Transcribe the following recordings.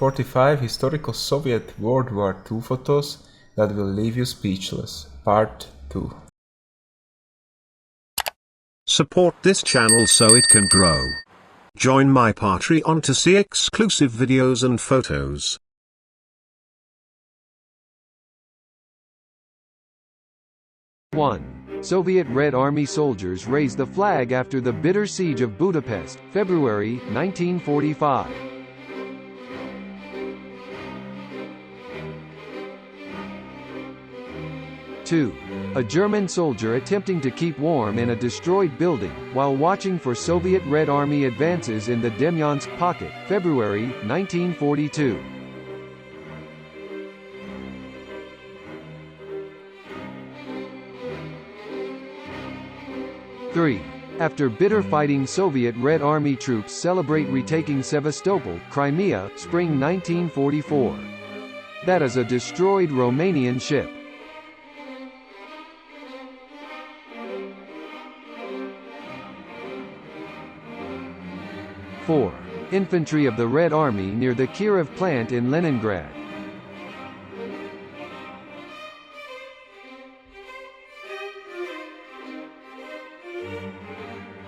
45 Historical Soviet World War II Photos that will leave you speechless. Part 2. Support this channel so it can grow. Join my Patreon to see exclusive videos and photos. Soviet Red Army soldiers raised the flag after the bitter siege of Budapest, February 1945. A German soldier attempting to keep warm in a destroyed building, while watching for Soviet Red Army advances in the Demyansk pocket, February 1942. 3. After bitter fighting, Soviet Red Army troops celebrate retaking Sevastopol, Crimea, spring 1944. That is a destroyed Romanian ship. 4. Infantry of the Red Army near the Kirov plant in Leningrad.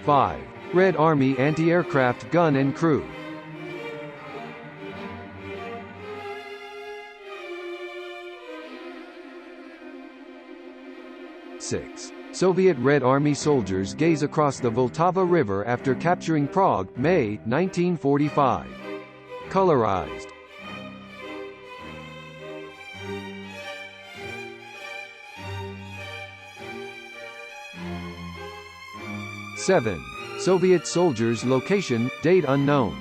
5. Red Army anti-aircraft gun and crew. 6. Soviet Red Army soldiers gaze across the Vltava River after capturing Prague, May 1945. Colorized. 7. Soviet soldiers location, date unknown.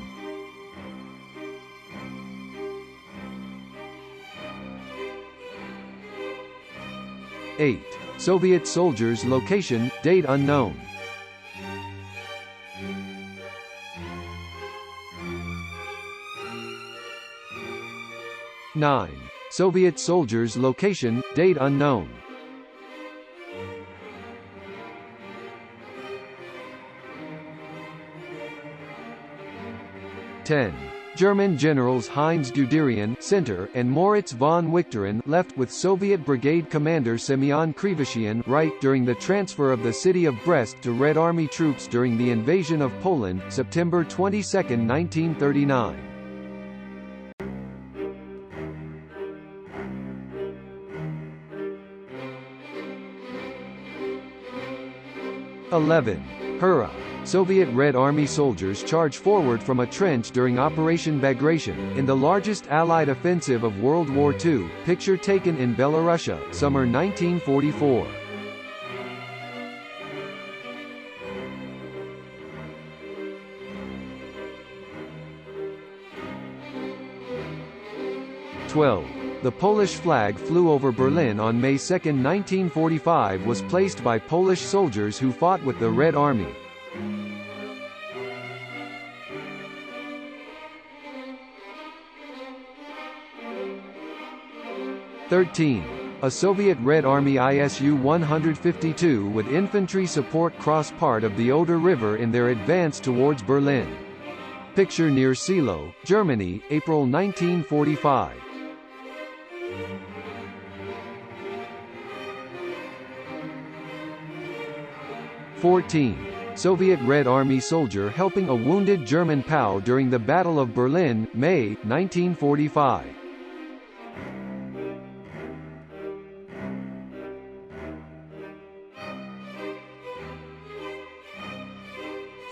8. Soviet soldiers location, date unknown. 9. Soviet soldiers location, date unknown. 10. German generals Heinz Guderian center and Moritz von Wichteren left with Soviet Brigade Commander Semyon Krivoshein right during the transfer of the city of Brest to Red Army troops during the invasion of Poland, September 22, 1939. 11. Hurrah! Soviet Red Army soldiers charge forward from a trench during Operation Bagration, in the largest Allied offensive of World War II, picture taken in Belarusia, summer 1944. 12. The Polish flag flew over Berlin on May 2, 1945 was placed by Polish soldiers who fought with the Red Army. 13. A Soviet Red Army ISU-152 with infantry support cross part of the Oder River in their advance towards Berlin. Picture near Seelow, Germany, April 1945. 14. Soviet Red Army soldier helping a wounded German POW during the Battle of Berlin, May 1945.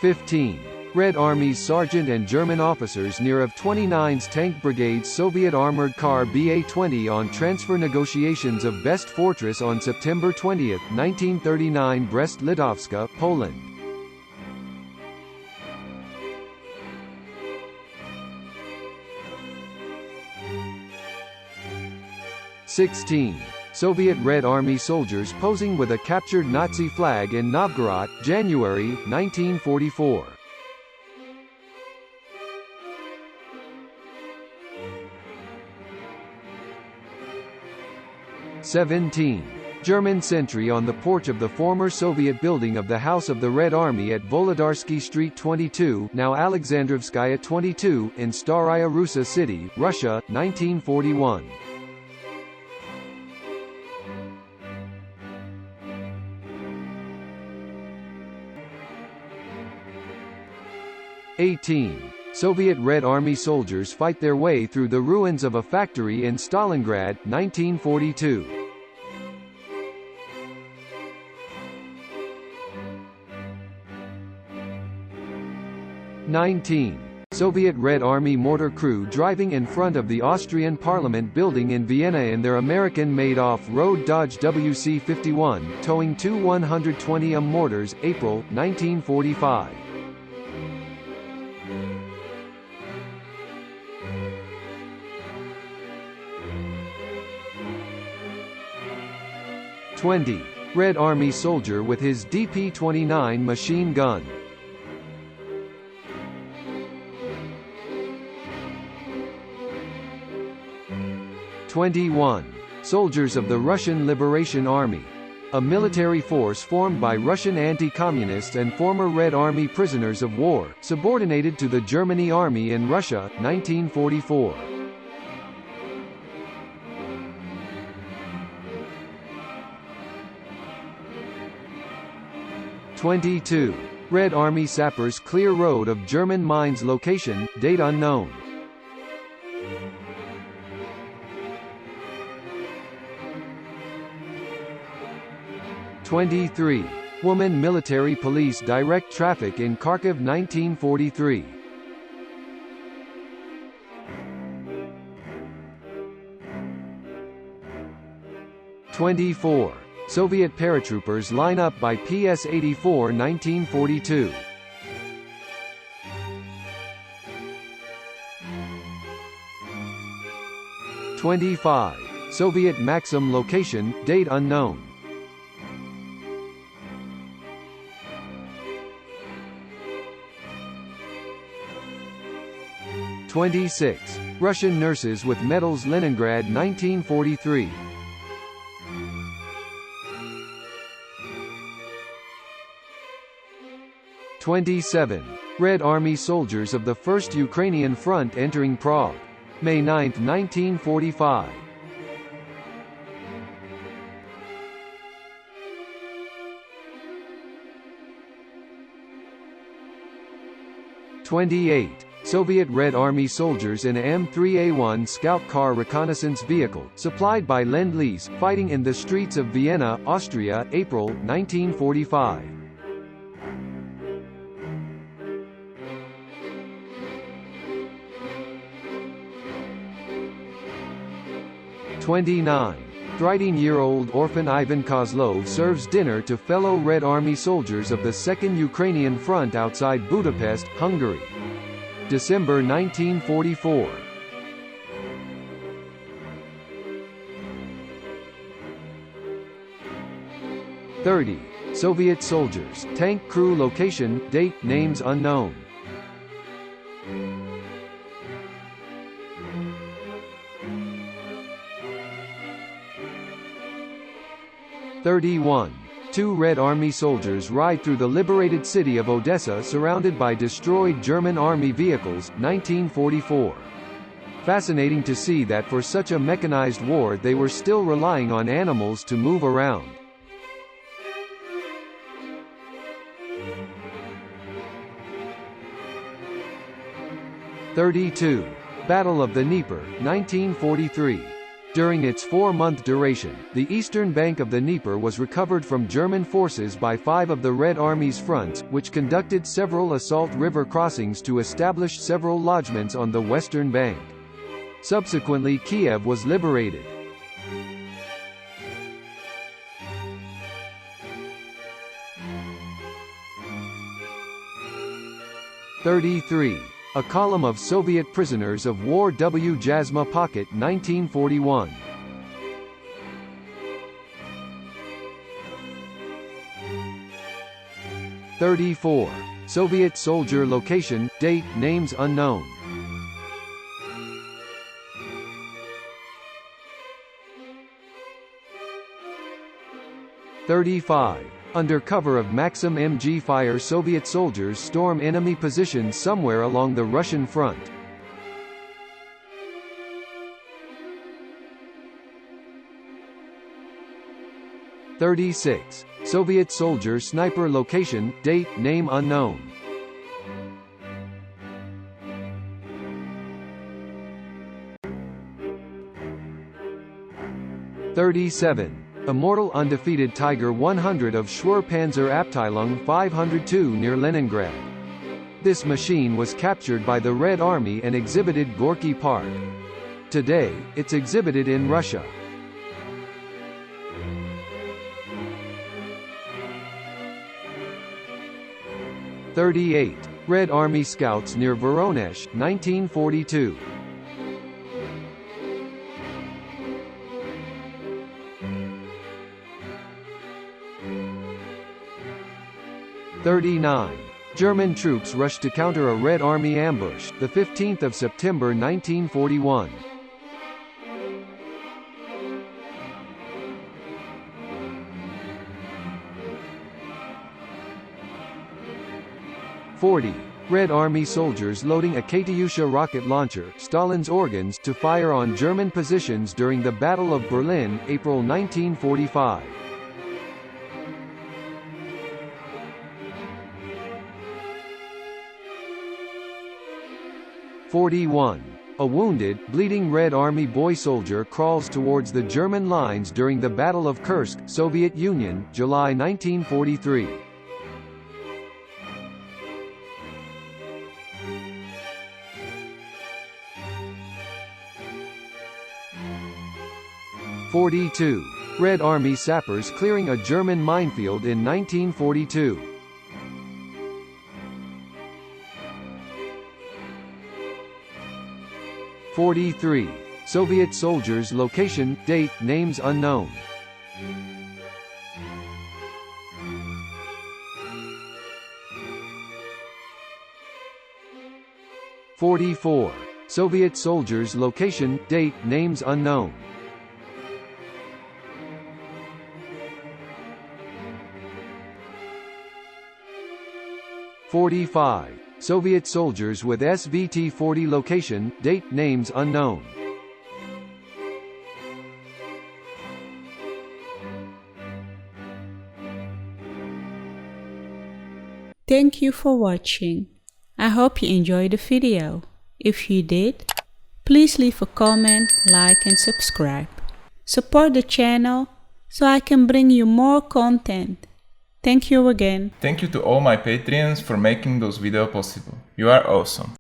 15. Red Army's sergeant and German officers near of 29's Tank Brigade's Soviet armored car BA-20 on transfer negotiations of Best Fortress on September 20, 1939 Brest-Litovska, Poland. 16. Soviet Red Army soldiers posing with a captured Nazi flag in Novgorod, January 1944. 17. German sentry on the porch of the former Soviet building of the House of the Red Army at Volodarsky Street 22, now Alexandrovskaya 22, in Staraya Russa City, Russia, 1941. Soviet Red Army soldiers fight their way through the ruins of a factory in Stalingrad, 1942. 19. Soviet Red Army mortar crew driving in front of the Austrian Parliament building in Vienna in their American-made off-road Dodge WC-51, towing two 120mm mortars, April, 1945. 20. Red Army soldier with his DP-29 machine gun. 21. Soldiers of the Russian Liberation Army, a military force formed by Russian anti-communists and former Red Army prisoners of war, subordinated to the Germany Army in Russia, 1944. 22. Red Army sappers clear road of German mines location, date unknown. 23. Woman military police direct traffic in Kharkiv 1943. 24. Soviet paratroopers line up by PS-84 1942. 25. Soviet Maxim location, date unknown. 26. Russian nurses with medals Leningrad 1943. 27. Red Army soldiers of the First Ukrainian Front entering Prague. May 9, 1945. 28. Soviet Red Army soldiers in a M3A1 Scout car reconnaissance vehicle, supplied by Lend-Lease, fighting in the streets of Vienna, Austria, April, 1945. 29. 13-year-old orphan Ivan Kozlov serves dinner to fellow Red Army soldiers of the Second Ukrainian Front outside Budapest, Hungary. December 1944. 30. Soviet soldiers, tank crew location, date, names unknown. 31. Two Red Army soldiers ride through the liberated city of Odessa surrounded by destroyed German Army vehicles, 1944. Fascinating to see that for such a mechanized war they were still relying on animals to move around. 32. Battle of the Dnieper, 1943. During its 4-month duration, the eastern bank of the Dnieper was recovered from German forces by 5 of the Red Army's fronts, which conducted several assault river crossings to establish several lodgements on the western bank. Subsequently, Kiev was liberated. 33. A column of Soviet prisoners of war W. Jasma Pocket 1941. 34. Soviet soldier location, date, names unknown. 35. 35. Under cover of Maxim MG fire, Soviet soldiers storm enemy positions somewhere along the Russian front. 36. Soviet soldier sniper location, date, name unknown. 37. Immortal undefeated Tiger 100 of Schwerpanzerabteilung 502 near Leningrad. This machine was captured by the Red Army and exhibited Gorky Park. Today, it's exhibited in Russia. 38. Red Army Scouts near Voronezh, 1942. 39. German troops rushed to counter a Red Army ambush, the 15th of September 1941. 40. Red Army soldiers loading a Katyusha rocket launcher, Stalin's organs, to fire on German positions during the Battle of Berlin, April 1945. 41. A wounded, bleeding Red Army boy soldier crawls towards the German lines during the Battle of Kursk, Soviet Union, July 1943. 42. Red Army sappers clearing a German minefield in 1942. 43. Soviet soldiers location, date, names unknown. 44. Soviet soldiers location, date, names unknown. 45. Soviet soldiers with SVT-40 location, date, names unknown. 'Thank you for watching. I hope you enjoyed the video. If you did, please leave a comment, like and subscribe. Support the channel so I can bring you more content. Thank you again. Thank you to all my Patreons for making those videos possible. You are awesome.